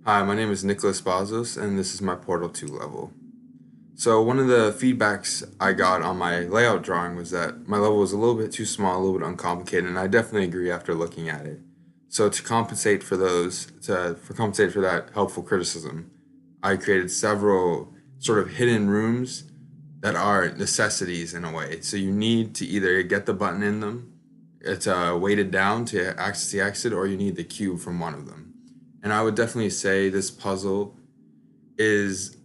Hi, my name is Nicholas Bazos, and this is my Portal 2 level. So one of the feedbacks I got on my layout drawing was that my level was a little bit too small, a little bit uncomplicated, and I definitely agree after looking at it. So to compensate for compensate for that helpful criticism, I created several sort of hidden rooms that are necessities in a way. So you need to either get the button in them, it's weighted down to access the exit, or you need the cube from one of them. And I would definitely say this puzzle is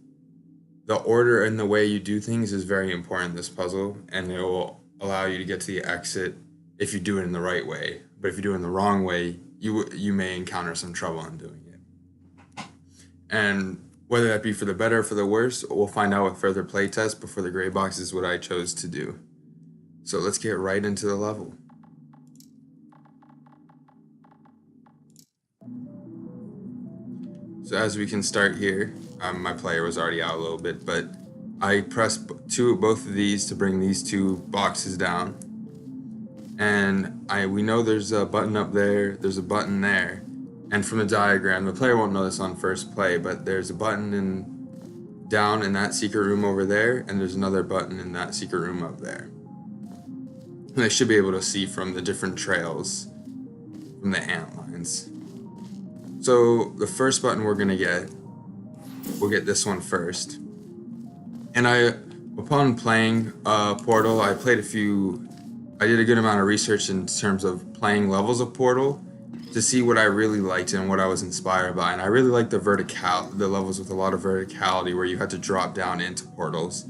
the order and the way you do things is very important in this puzzle, and it will allow you to get to the exit if you do it in the right way. But if you do it in the wrong way, you may encounter some trouble in doing it. And whether that be for the better or for the worse, we'll find out with further playtests before the gray box is what I chose to do. So let's get right into the level. So as we can start here, my player was already out a little bit, but I pressed both of these to bring these two boxes down. And we know there's a button up there, there's a button there. And from the diagram, the player won't know this on first play, but there's a button down in that secret room over there, and there's another button in that secret room up there. And they should be able to see from the different trails from the ant lines. So the first button we'll get this one first. And upon playing Portal, I did a good amount of research in terms of playing levels of Portal to see what I really liked and what I was inspired by. And I really liked the levels with a lot of verticality where you had to drop down into portals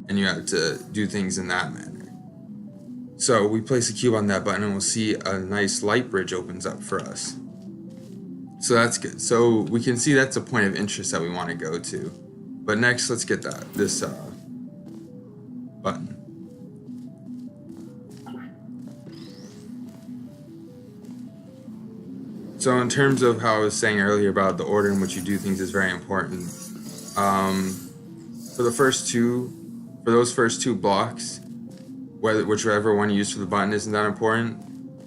and you had to do things in that manner. So we place a cube on that button and we'll see a nice light bridge opens up for us. So that's good. So we can see that's a point of interest that we want to go to. But next, let's get this button. So in terms of how I was saying earlier about the order in which you do things is very important. For those first two blocks, whichever one you use for the button isn't that important.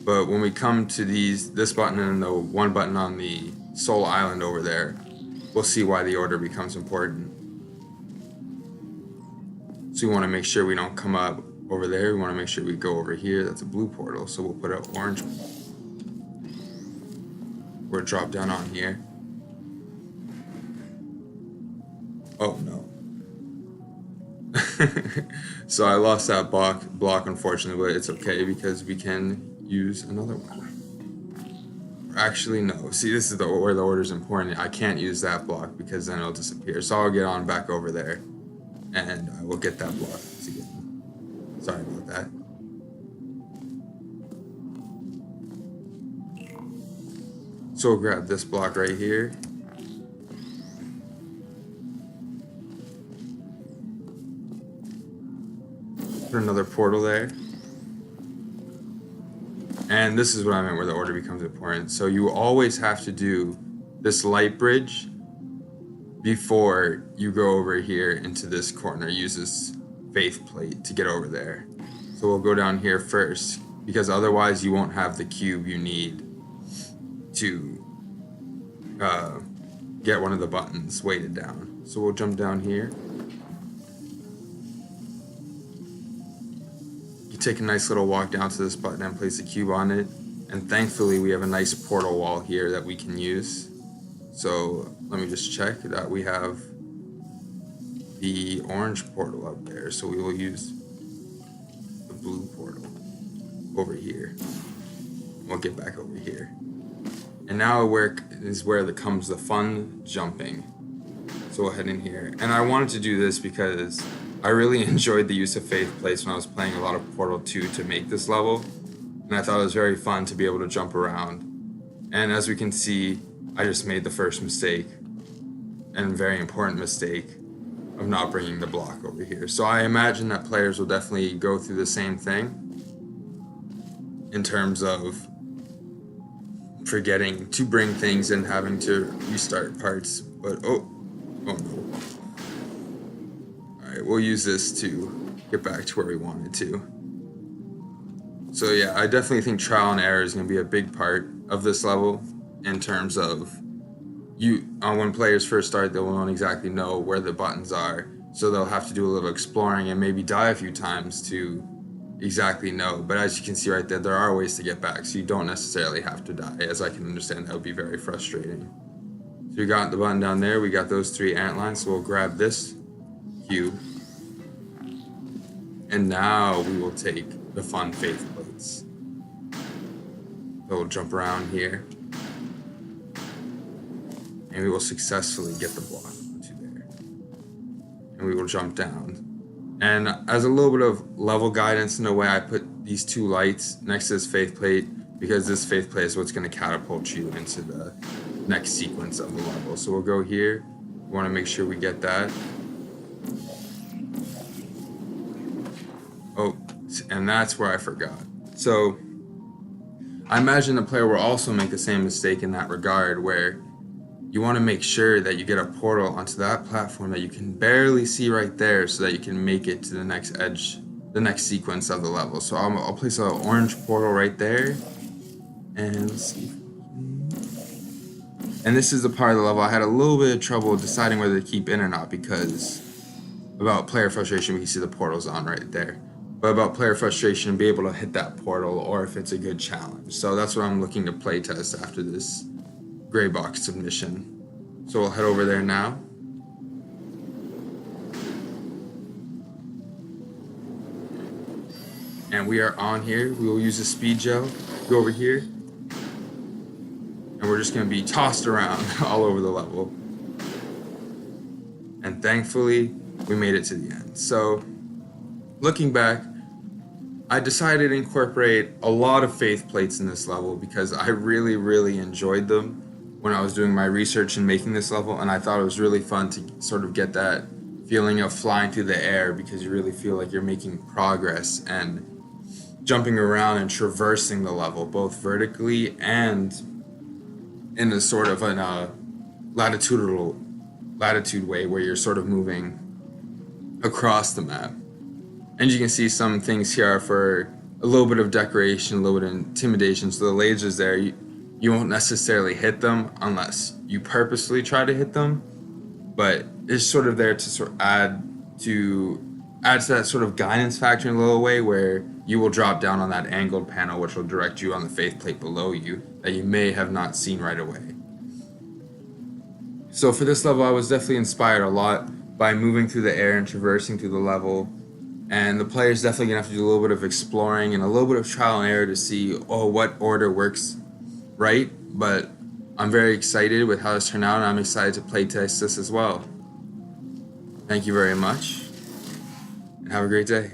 But when we come to this button and the one button on the Soul Island over there, we'll see why the order becomes important. So we want to make sure we don't come up over there. We want to make sure we go over here. That's a blue portal, so we'll put an orange one. We'll drop down on here. Oh no. So I lost that block unfortunately, but it's okay because we can use another one. Actually, no. See, this is where the order is important. I can't use that block because then it'll disappear. So I'll get on back over there, and I will get that block again. Sorry about that. So we'll grab this block right here. Put another portal there. And this is what I meant where the order becomes important. So you always have to do this light bridge before you go over here into this corner. Use this faith plate to get over there. So we'll go down here first because otherwise you won't have the cube you need to get one of the buttons weighted down. So we'll jump down here. Take a nice little walk down to this button and place a cube on it, and thankfully we have a nice portal wall here that we can use. So let me just check that we have the orange portal up there, so we will use the blue portal over here. We'll get back over here, and now where comes the fun jumping. So we'll head in here, and I wanted to do this because I really enjoyed the use of faith plates when I was playing a lot of Portal 2 to make this level, and I thought it was very fun to be able to jump around. And as we can see, I just made the first mistake, and very important mistake, of not bringing the block over here. So I imagine that players will definitely go through the same thing in terms of forgetting to bring things and having to restart parts. But oh no. Alright, we'll use this to get back to where we wanted to. So yeah, I definitely think trial and error is going to be a big part of this level. in terms of when players first start, they won't exactly know where the buttons are, so they'll have to do a little exploring and maybe die a few times to exactly know. But as you can see right there are ways to get back, so you don't necessarily have to die. As I can understand, that would be very frustrating. So we got the button down there, we got those 3 ant lines, so we'll grab this cube, and now we will take the fun faith plates. So we'll jump around here, and we will successfully get the block onto there. And we will jump down. And as a little bit of level guidance in a way, I put these 2 lights next to this faith plate, because this faith plate is what's going to catapult you into the next sequence of the level. So we'll go here. We want to make sure we get that. Oh, and that's where I forgot. So I imagine the player will also make the same mistake in that regard, where you want to make sure that you get a portal onto that platform that you can barely see right there, so that you can make it to the next edge, the next sequence of the level. So I'll place an orange portal right there, and let's see. And this is the part of the level I had a little bit of trouble deciding whether to keep in or not, because about player frustration, we can see the portals on right there. But about player frustration, be able to hit that portal, or if it's a good challenge. So that's what I'm looking to play test after this Graybox submission. So we'll head over there now. And we are on here. We will use a speed gel. Go over here. And we're just going to be tossed around all over the level. And thankfully, we made it to the end. So, looking back, I decided to incorporate a lot of faith plates in this level because I really, really enjoyed them when I was doing my research and making this level, and I thought it was really fun to sort of get that feeling of flying through the air, because you really feel like you're making progress and jumping around and traversing the level, both vertically and in a sort of a latitude way, where you're sort of moving across the map. And you can see some things here are for a little bit of decoration, a little bit of intimidation. So the lasers there, you won't necessarily hit them unless you purposely try to hit them, but it's sort of there to sort of add to that sort of guidance factor in a little way, where you will drop down on that angled panel, which will direct you on the faith plate below you that you may have not seen right away. So for this level, I was definitely inspired a lot by moving through the air and traversing through the level. And the player's definitely gonna have to do a little bit of exploring and a little bit of trial and error to see, what order works right. But I'm very excited with how this turned out, and I'm excited to play test this as well. Thank you very much, and have a great day.